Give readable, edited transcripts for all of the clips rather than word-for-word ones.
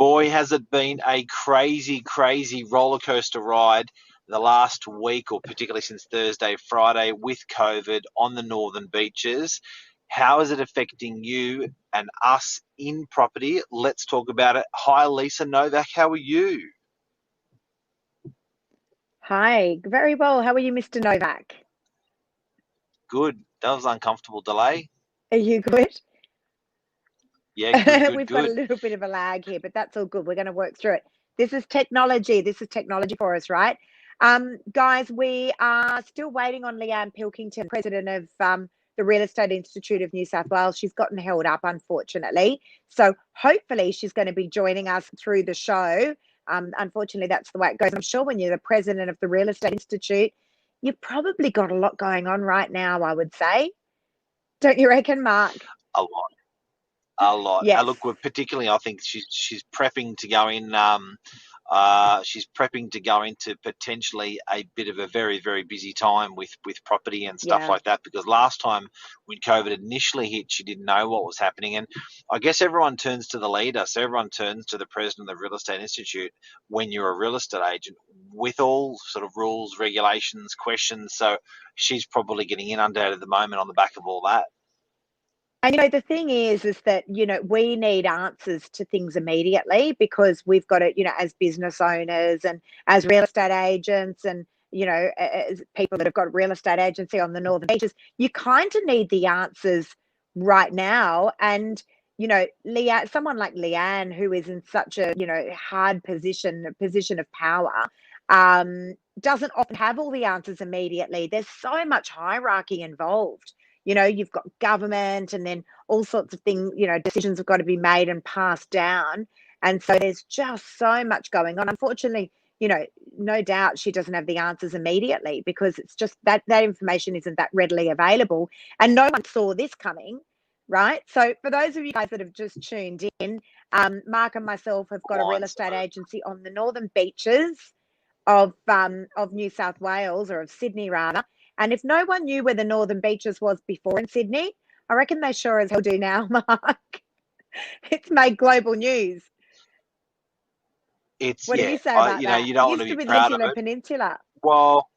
Boy, has it been a crazy, crazy roller coaster ride the last week, or particularly since Thursday, Friday, with COVID on the northern beaches. How is it affecting you and us in property? Let's talk about it. Hi, Lisa Novak. How are you? Hi, very well. How are you, Mr. Novak? Good. That was an uncomfortable delay. Are you good? Yeah, good, good, We've got a good. little bit of a lag here, but that's all good. We're going to work through it. This is technology. This is technology for us, right? Guys, we are still waiting on Leanne Pilkington, president of the Real Estate Institute of New South Wales. She's gotten held up, unfortunately. So hopefully she's going to be joining us through the show. Unfortunately, that's the way it goes. I'm sure when you're the president of the Real Estate Institute, you've probably got a lot going on right now, I would say. Don't you reckon, Mark? A lot. A lot. Yes. Look, we're particularly, I think she's prepping to go in. She's prepping to go into potentially a bit of a very, very busy time with property and stuff Yeah. like that. Because last time when COVID initially hit, she didn't know what was happening, and I guess everyone turns to the leader. So everyone turns to the president of the Real Estate Institute when you're a real estate agent, with all sort of rules, regulations, questions. So she's probably getting inundated at the moment on the back of all that. And the thing is that, we need answers to things immediately, because we've got to, as business owners and as real estate agents and, as people that have got real estate agency on the Northern Beaches, you kind of need the answers right now. And, Leanne, someone like Leanne, who is in such a, hard position of power, doesn't often have all the answers immediately. There's so much hierarchy involved. You've got government, and then all sorts of things, decisions have got to be made and passed down. And so there's just so much going on. Unfortunately, no doubt she doesn't have the answers immediately, because it's just that information isn't that readily available. And no one saw this coming, right? So for those of you guys that have just tuned in, Mark and myself have got a real estate agency on the northern beaches of New South Wales, or of Sydney rather. And if no one knew where the Northern Beaches was before in Sydney, I reckon they sure as hell do now, Mark. It's made global news. What do you say about that? You don't want to be proud of it. Peninsula. Well,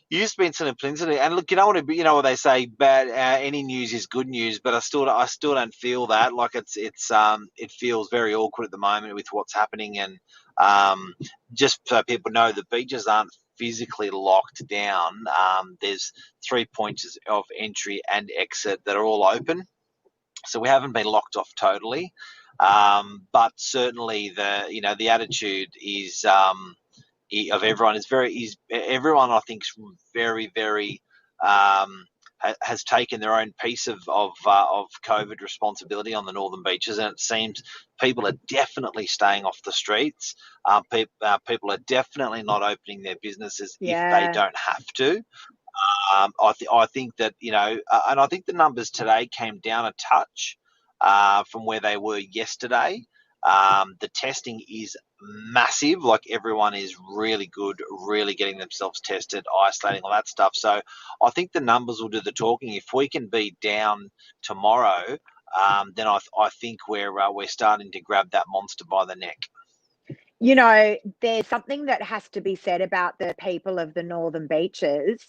you used to be in Peninsula Peninsula, and look, you don't want to be. You know what they say: bad. Any news is good news. But I still don't feel that. Like it feels very awkward at the moment with what's happening, and just so people know, the beaches aren't physically locked down. There's 3 points of entry and exit that are all open, so we haven't been locked off totally. But certainly the attitude is of everyone everyone, I think, is very, very has taken their own piece of COVID responsibility on the northern beaches, and it seems people are definitely staying off the streets. People are definitely not opening their businesses if they don't have to. I think that, and I think the numbers today came down a touch from where they were yesterday. The testing is massive. Like, everyone is really good, really getting themselves tested, isolating, all that stuff. So I think the numbers will do the talking. If we can be down tomorrow, then I think we're starting to grab that monster by the neck. There's something that has to be said about the people of the Northern Beaches.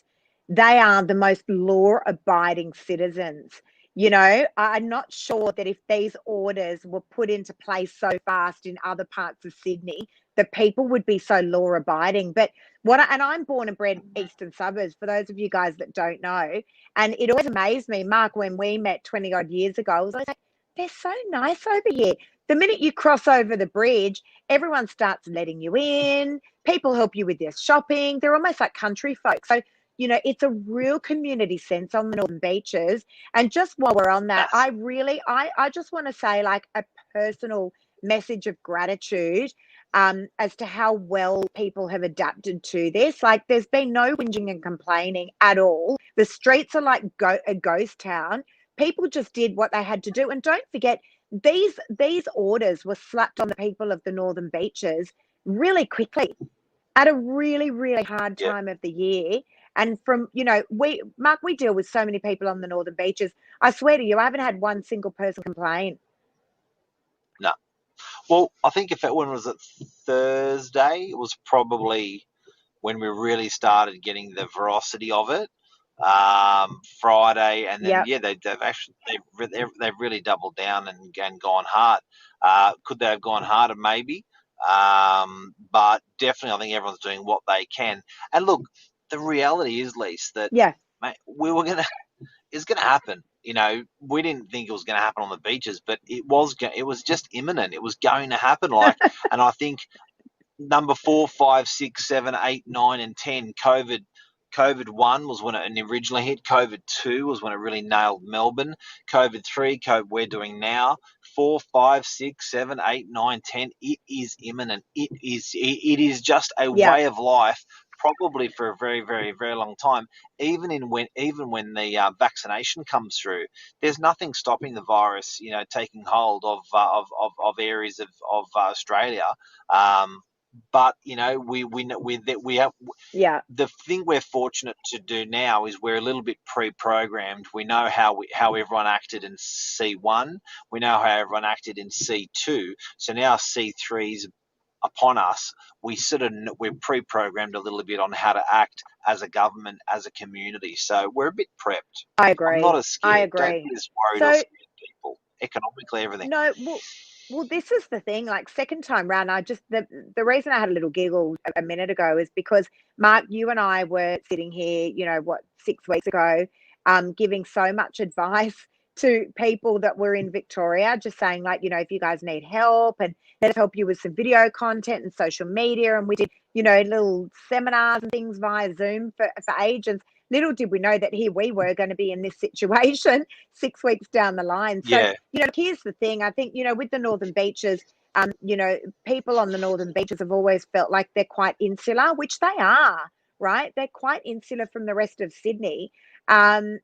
They are the most law-abiding citizens. I'm not sure that if these orders were put into place so fast in other parts of Sydney, that people would be so law-abiding. But and I'm born and bred eastern suburbs, for those of you guys that don't know. And it always amazed me, Mark, when we met 20 odd years ago, I was like, they're so nice over here. The minute you cross over the bridge, everyone starts letting you in. People help you with their shopping. They're almost like country folk. So, it's a real community sense on the Northern Beaches. And just while we're on that, I just want to say, like, a personal message of gratitude as to how well people have adapted to this. Like, there's been no whinging and complaining at all. The streets are like a ghost town. People just did what they had to do. And don't forget, these orders were slapped on the people of the Northern Beaches really quickly at a really, really hard time of the year. And from, Mark, we deal with so many people on the Northern Beaches. I swear to you, I haven't had one single person complain. No. Well, I think when was it Thursday? It was probably when we really started getting the veracity of it. Friday, and then Yep. yeah, they've really doubled down and gone hard. Could they have gone harder? Maybe, but definitely, I think everyone's doing what they can. And look, the reality is, Lise, that Yeah. mate, it's gonna happen. You know, we didn't think it was going to happen on the beaches, but it was just imminent. It was going to happen. And I think number 4, 5, 6, 7, 8, 9, and 10. COVID 1 was when it originally hit. COVID 2 was when it really nailed Melbourne. COVID 3, COVID we're doing now. 4, 5, 6, 7, 8, 9, 10. It is imminent. It is just a Yeah. way of life, probably for a very, very, very long time. Even when the vaccination comes through, there's nothing stopping the virus, taking hold of areas of Australia. But we have Yeah. the thing we're fortunate to do now is we're a little bit pre-programmed. We know how everyone acted in C1. We know how everyone acted in C2. So now C3's upon us. We're pre-programmed a little bit on how to act as a government, as a community. So we're a bit prepped. I I'm not agree. as I scared. Don't agree. be as worried or So scared, people. Economically, everything. no, well, this is the thing. Like second time round, the reason I had a little giggle a minute ago is because Mark, you and I were sitting here, 6 weeks ago, giving so much advice to people that were in Victoria, just saying like, if you guys need help and let's help you with some video content and social media, and we did, little seminars and things via Zoom for agents. Little did we know that here we were going to be in this situation 6 weeks down the line. So, Yeah, here's the thing. I think, with the Northern Beaches, people on the Northern Beaches have always felt like they're quite insular, which they are, right? They're quite insular from the rest of Sydney. I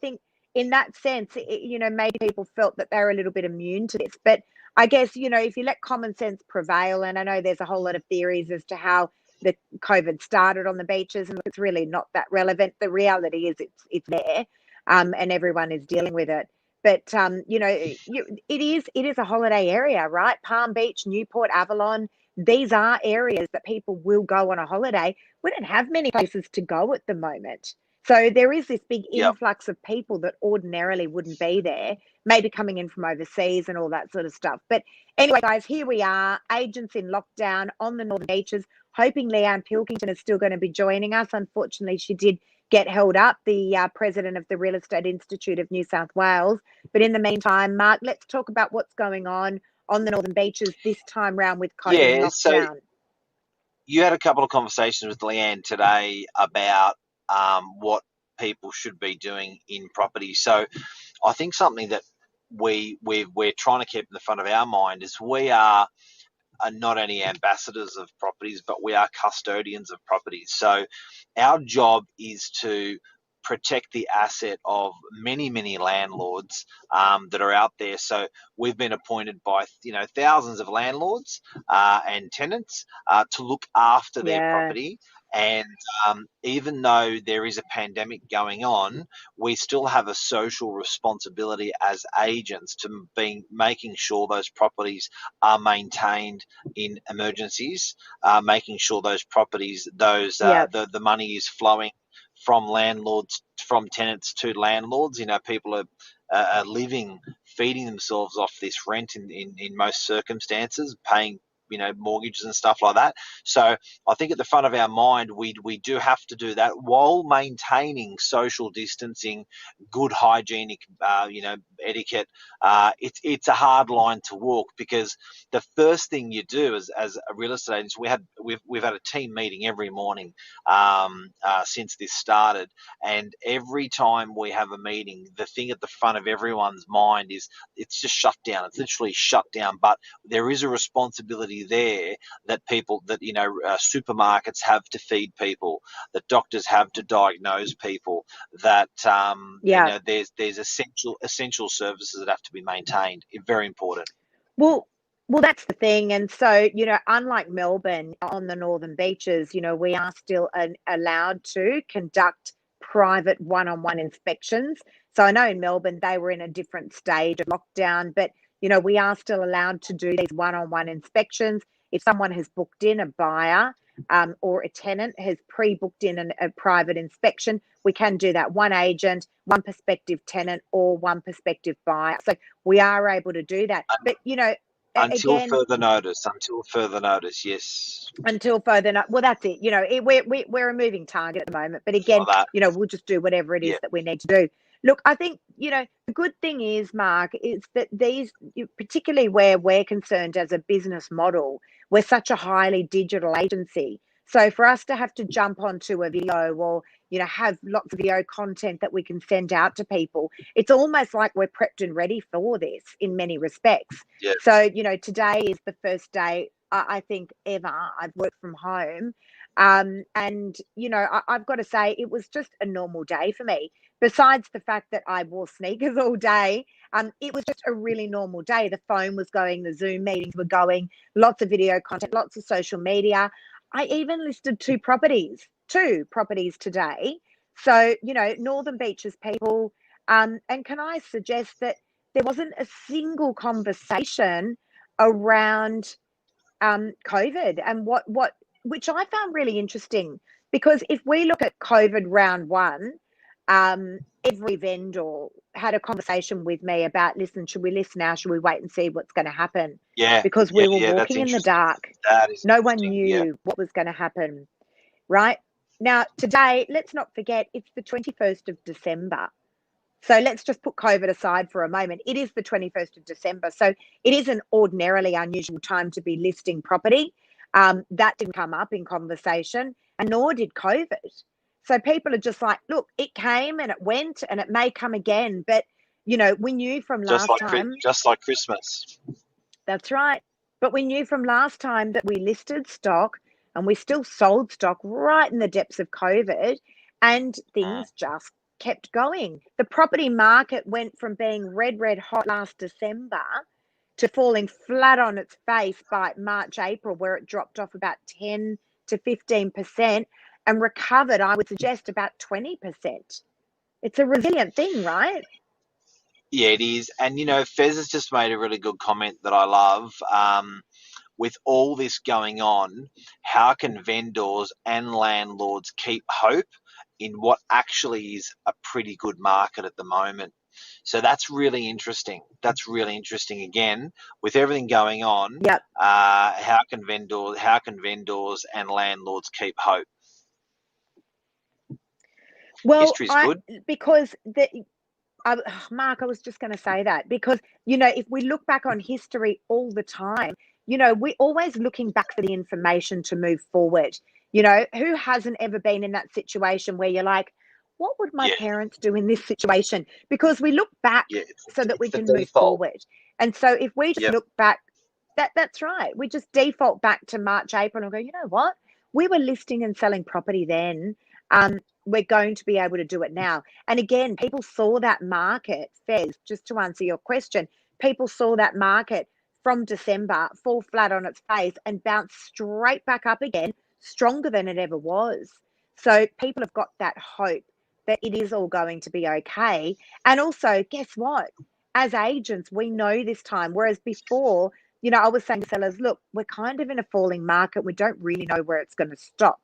think in that sense, maybe people felt that they're a little bit immune to this. But I guess, if you let common sense prevail, and I know there's a whole lot of theories as to how the COVID started on the beaches, and it's really not that relevant. The reality is it's there, and everyone is dealing with it. But it is a holiday area, right? Palm Beach, Newport, Avalon. These are areas that people will go on a holiday. We don't have many places to go at the moment. So there is this big yep. influx of people that ordinarily wouldn't be there, maybe coming in from overseas and all that sort of stuff. But anyway, guys, here we are, agents in lockdown on the Northern Beaches, hoping Leanne Pilkington is still going to be joining us. Unfortunately, she did get held up, the president of the Real Estate Institute of New South Wales. But in the meantime, Mark, let's talk about what's going on the Northern Beaches this time round with COVID Yeah, so lockdown. you had a couple of conversations with Leanne today about what people should be doing in property. So I think something that we're trying to keep in the front of our mind is we are not only ambassadors of properties, but we are custodians of properties. So our job is to protect the asset of many, many landlords that are out there. So we've been appointed by thousands of landlords and tenants to look after their Yeah, property. And even though there is a pandemic going on, we still have a social responsibility as agents to be making sure those properties are maintained in emergencies, making sure those properties, yeah, the money is flowing from tenants to landlords. People are living, feeding themselves off this rent in most circumstances, paying mortgages and stuff like that. So I think at the front of our mind, we do have to do that while maintaining social distancing, good hygienic etiquette. It's a hard line to walk, because the first thing you do as a real estate agent, we've had a team meeting every morning since this started, and every time we have a meeting, the thing at the front of everyone's mind is it's just shut down. It's literally shut down. But there is a responsibility there that supermarkets have to feed people, that doctors have to diagnose people, that yeah. there's essential services that have to be maintained. Very important. Well, that's the thing. And so, unlike Melbourne on the Northern Beaches, we are still allowed to conduct private one-on-one inspections. So I know in Melbourne they were in a different stage of lockdown, but We are still allowed to do these one-on-one inspections. If someone has booked in, a buyer or a tenant has pre-booked in a private inspection, we can do that. One agent, one prospective tenant, or one prospective buyer. So we are able to do that. But, Until again, further notice. Until further notice. Yes. until further well, that's it. We're a moving target at the moment, but again, For that. we'll just do whatever it is Yeah. that we need to do. Look, I think the good thing is, Mark, is that particularly where we're concerned as a business model, we're such a highly digital agency. So for us to have to jump onto a video or have lots of video content that we can send out to people, it's almost like we're prepped and ready for this in many respects. Yeah. So today is the first day I think ever I've worked from home. And, I've got to say, it was just a normal day for me. Besides the fact that I wore sneakers all day, it was just a really normal day. The phone was going, the Zoom meetings were going, lots of video content, lots of social media. I even listed two properties today. So, Northern Beaches people. And can I suggest that there wasn't a single conversation around COVID and which I found really interesting, because if we look at COVID round one, every vendor had a conversation with me about, listen, should we list now? Should we wait and see what's going to happen? Yeah. Because Yeah. we were Yeah. That's walking in the interesting. dark. That is No one interesting. Yeah. knew what was going to happen, right? Now, today, let's not forget, it's the 21st of December. So let's just put COVID aside for a moment. It is the 21st of December. So it is an ordinarily unusual time to be listing property. That didn't come up in conversation, and nor did COVID. So people are just like, look, it came and it went and it may come again. But, we knew from last time. Just like Christmas. That's right. But we knew from last time that we listed stock and we still sold stock right in the depths of COVID, and things just kept going. The property market went from being red hot last December to falling flat on its face by March, April, where it dropped off about 10 to 15% and recovered, I would suggest, about 20%. It's a resilient thing, right? Yeah, it is. And, Fez has just made a really good comment that I love. With all this going on, how can vendors and landlords keep hope in what actually is a pretty good market at the moment? So that's really interesting. That's really interesting. Again, with everything going on, Yep. how can vendors and landlords keep hope? Well, History's good. because Mark, I was just going to say that, because, if we look back on history all the time, we're always looking back for the information to move forward. Who hasn't ever been in that situation where you're like, what would my Yeah, parents do in this situation? Because we look back yeah. so that we It's the can move default. forward. And so if we just Yep. look back, that's right. We just default back to March, April and go, you know what? We were listing and selling property then. We're going to be able to do it now. And again, people saw that market, Fez, just to answer your question, people saw that market from December fall flat on its face and bounce straight back up again, stronger than it ever was. So people have got that hope that it is all going to be okay. And also, guess what? As agents, we know this time, whereas before, I was saying to sellers, look, we're kind of in a falling market. We don't really know where it's going to stop.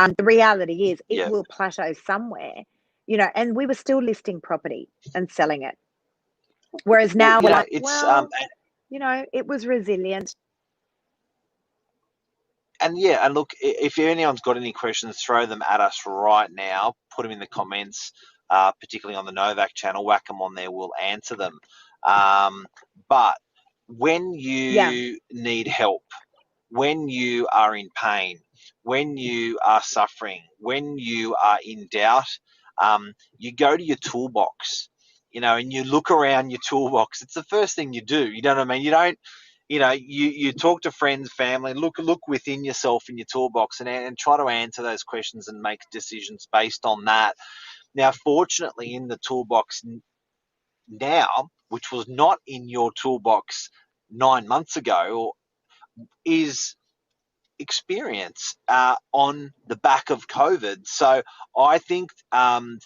The reality is it Yeah. will plateau somewhere, and we were still listing property and selling it. Whereas now we're like, it's well, it was resilient. and yeah, and look, if anyone's got any questions, throw them at us right now. Put them in the comments, particularly on the Novak channel. Whack them on there. We'll answer them. But when Yeah. you need help, when you are in pain, when you are suffering, when you are in doubt, you go to your toolbox, and you look around your toolbox. It's the first thing you do. You know what I mean? You don't, you talk to friends, family, look within yourself in your toolbox and try to answer those questions and make decisions based on that. Now, fortunately, in the toolbox now, which was not in your toolbox 9 months ago, is experience on the back of COVID. So I think,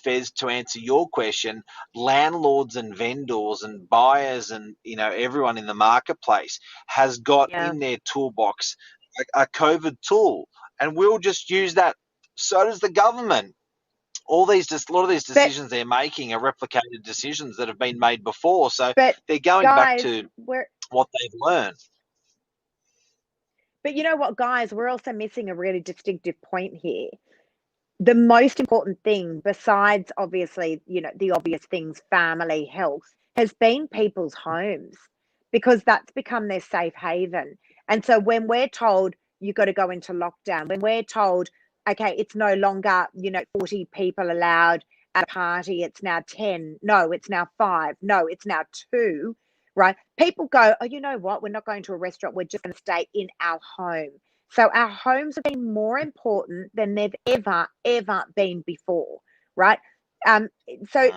Fez, to answer your question, landlords and vendors and buyers and everyone in the marketplace has got Yeah. in their toolbox a COVID tool, and we'll just use that. So does the government. A lot of these But decisions they're making are replicated decisions that have been made before. So but they're going back guys, to what they've learned. but you know what, guys, we're also missing a really distinctive point here. The most important thing, besides obviously, the obvious things, family, health, has been people's homes, because that's become their safe haven. And so when we're told you've got to go into lockdown, when we're told, okay, it's no longer, 40 people allowed at a party, it's now 10, no, it's now 5, no, it's now 2, right? People go, oh, you know what? We're not going to a restaurant, we're just going to stay in our home. So our homes have been more important than they've ever been before, right? Um, so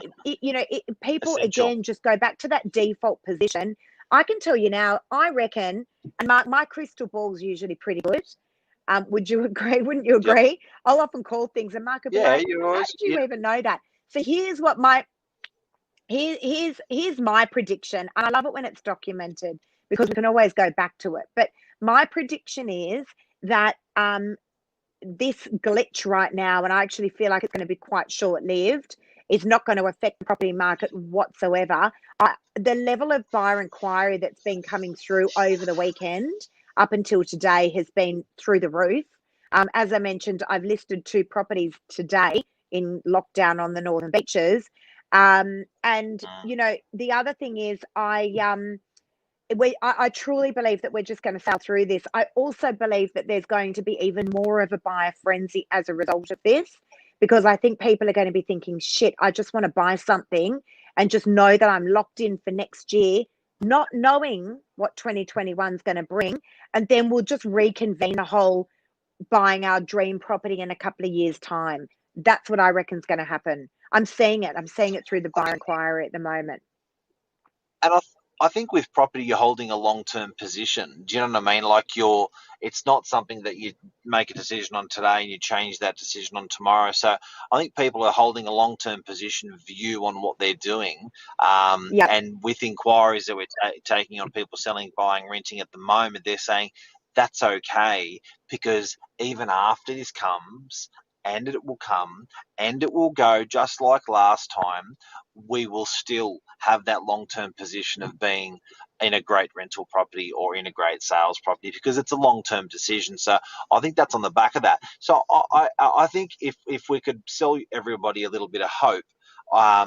people Essential. again just go back to that default position. I can tell you now, I reckon, and my crystal ball's usually pretty good. Would you agree? Wouldn't you Yep. agree? I'll often call things, and Mark would be Yeah, like, you "How always. did you even know that?" So here's my prediction, and I love it when it's documented because we can always go back to it. But my prediction is that this glitch right now, and I actually feel like it's going to be quite short-lived, is not going to affect the property market whatsoever. The level of buyer inquiry that's been coming through over the weekend up until today has been through the roof. As I mentioned, I've listed 2 properties today in lockdown on the Northern Beaches. And the other thing is, I truly believe that we're just going to sail through this. I also believe that there's going to be even more of a buyer frenzy as a result of this, because I think people are going to be thinking, shit, I just want to buy something and just know that I'm locked in for next year, not knowing what 2021 is going to bring. And then we'll just reconvene the whole buying our dream property in a couple of years' time. That's what I reckon is going to happen. I'm seeing it. I'm seeing it through the buyer inquiry at the moment. And I think with property, you're holding a long-term position. Do you know what I mean? Like it's not something that you make a decision on today and you change that decision on tomorrow. So I think people are holding a long-term position view on what they're doing. Yep. And with inquiries that we're taking on people selling, buying, renting at the moment, they're saying that's okay, because even after this comes, and it will come, and it will go just like last time, we will still have that long-term position of being in a great rental property or in a great sales property, because it's a long-term decision. So I think that's on the back of that. So I think if we could sell everybody a little bit of hope, Yeah.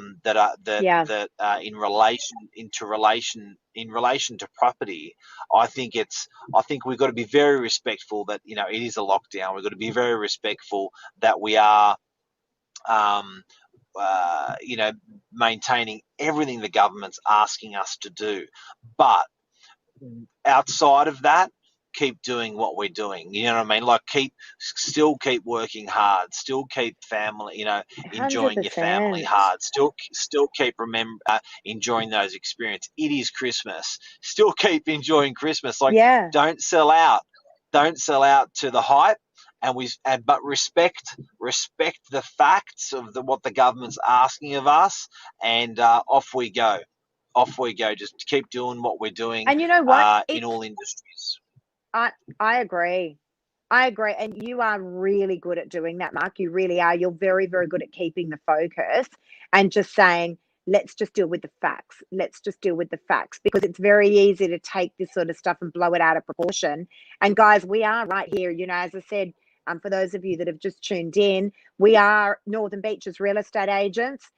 in relation to property, I think we've got to be very respectful that it is a lockdown. We've got to be very respectful that we are maintaining everything the government's asking us to do. But outside of that, keep doing what we're doing. You know what I mean? Like still keep working hard. Still keep enjoying your family 100%. hard. Still keep enjoying those experiences. It is Christmas. Still keep enjoying Christmas. Like, Yeah. don't sell out. Don't sell out to the hype. But respect the facts of what the government's asking of us, and off we go. Off we go. Just keep doing what we're doing And you know what? in all industries. I I agree. I agree. And you are really good at doing that, Mark. You really are. You're very, very good at keeping the focus and just saying, let's just deal with the facts. Let's just deal with the facts, because it's very easy to take this sort of stuff and blow it out of proportion. And guys, we are right here. As I said, for those of you that have just tuned in, we are Northern Beaches real estate agents.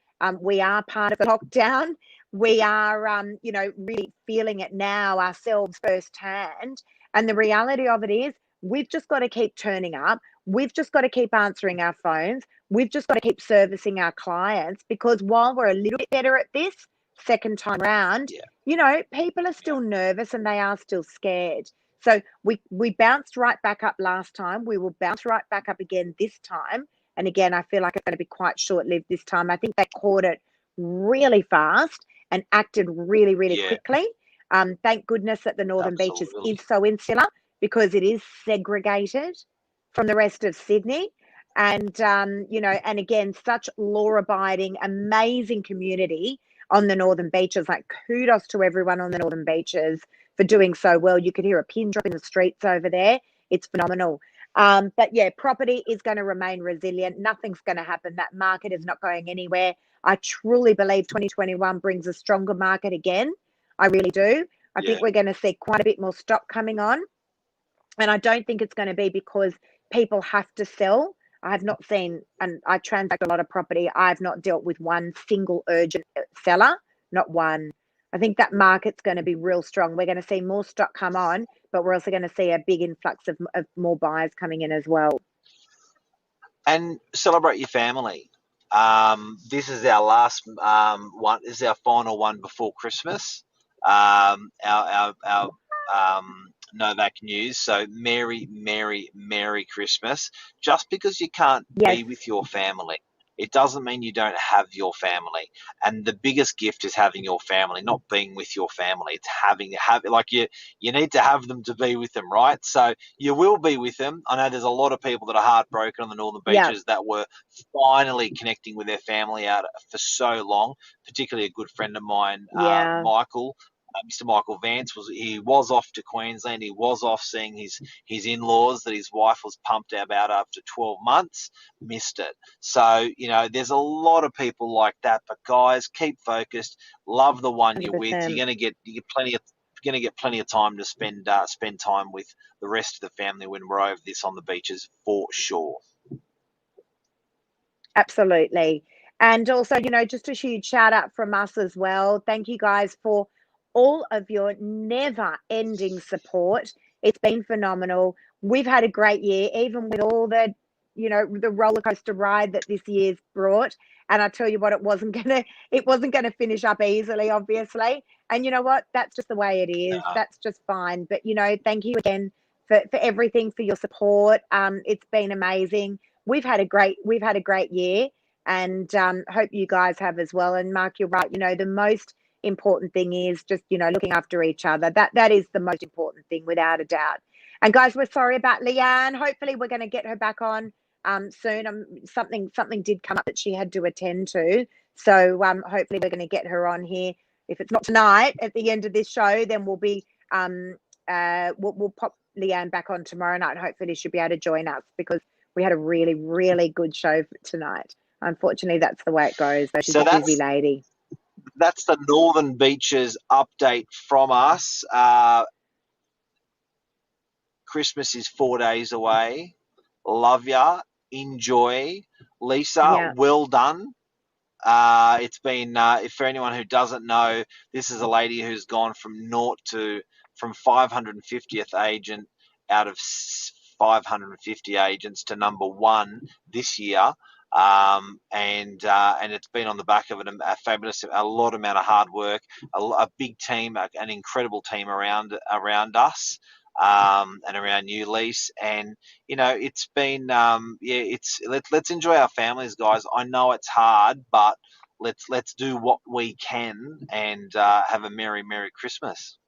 We are part of the lockdown. We are, really feeling it now ourselves firsthand. And the reality of it is, we've just got to keep turning up. We've just got to keep answering our phones. We've just got to keep servicing our clients, because while we're a little bit better at this second time round, people are still nervous and they are still scared. So we bounced right back up last time. We will bounce right back up again this time. And again, I feel like it's going to be quite short-lived this time. I think they caught it really fast and acted really, really Yeah, quickly. Thank goodness that the Northern Beaches absolutely. is so insular. because it is segregated from the rest of Sydney. And, and again, such law-abiding, amazing community on the Northern Beaches. Like, kudos to everyone on the Northern Beaches for doing so well. You could hear a pin drop in the streets over there. It's phenomenal. But yeah, property is going to remain resilient. Nothing's going to happen. That market is not going anywhere. I truly believe 2021 brings a stronger market again. I really do. I think we're going to see quite a bit more stock coming on. And I don't think it's going to be because people have to sell. I have not seen, and I transact a lot of property, I've not dealt with one single urgent seller, not one. I think that market's going to be real strong. We're going to see more stock come on, but we're also going to see a big influx of more buyers coming in as well. And celebrate your family. This is our last one. This is our final one before Christmas. Our Novak news. So Merry Christmas. Just because you can't be with your family, it doesn't mean you don't have your family. And the biggest gift is having your family, not being with your family. It's you need to have them to be with them, right? So you will be with them. I know there's a lot of people that are heartbroken on the Northern Beaches that were finally connecting with their family out for so long, particularly a good friend of mine, Michael. Mr. Michael Vance was off to Queensland. He was off seeing his in-laws that his wife was pumped about after 12 months. Missed it. So there's a lot of people like that. But guys, keep focused. Love the one you're with. You're gonna get plenty of time to spend time with the rest of the family when we're over this on the beaches for sure. Absolutely. And also, just a huge shout out from us as well. Thank you guys for all of your never-ending support. It's been phenomenal. We've had a great year, even with all the, the roller coaster ride that this year's brought. And I tell you what, it wasn't gonna finish up easily, obviously. And you know what? That's just the way it is. That's just fine. But thank you again for everything, for your support. It's been amazing. We've had a great year, and hope you guys have as well. And Mark, you're right. The most important thing is just looking after each other. That is the most important thing, without a doubt. And guys, we're sorry about Leanne. Hopefully we're going to get her back on soon. Something did come up that she had to attend to, so hopefully we're going to get her on here. If it's not tonight at the end of this show, then we'll pop Leanne back on tomorrow night. Hopefully she'll be able to join us, because we had a really, really good show tonight. Unfortunately, that's the way it goes. So she's a busy lady. That's the Northern Beaches update from us. Christmas is 4 days away. Love ya. Enjoy. Lisa, well done. It's been, for anyone who doesn't know, this is a lady who's gone from 550th agent out of 550 agents to number one this year. And it's been on the back of a lot amount of hard work, a big team, an incredible team around us, and around you, Lise. And it's been let's enjoy our families, guys. I know it's hard, but let's do what we can and have a merry Christmas.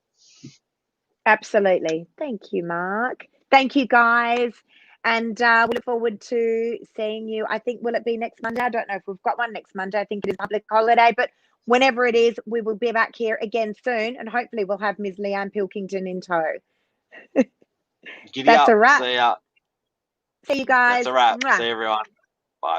Absolutely. Thank you, Mark. Thank you, guys. And we look forward to seeing you. I think, will it be next Monday? I don't know if we've got one next Monday. I think it is a public holiday, but whenever it is, we will be back here again soon, and hopefully we'll have Ms. Leanne Pilkington in tow. That's a wrap. See ya. See you guys. That's a wrap. See everyone. Bye.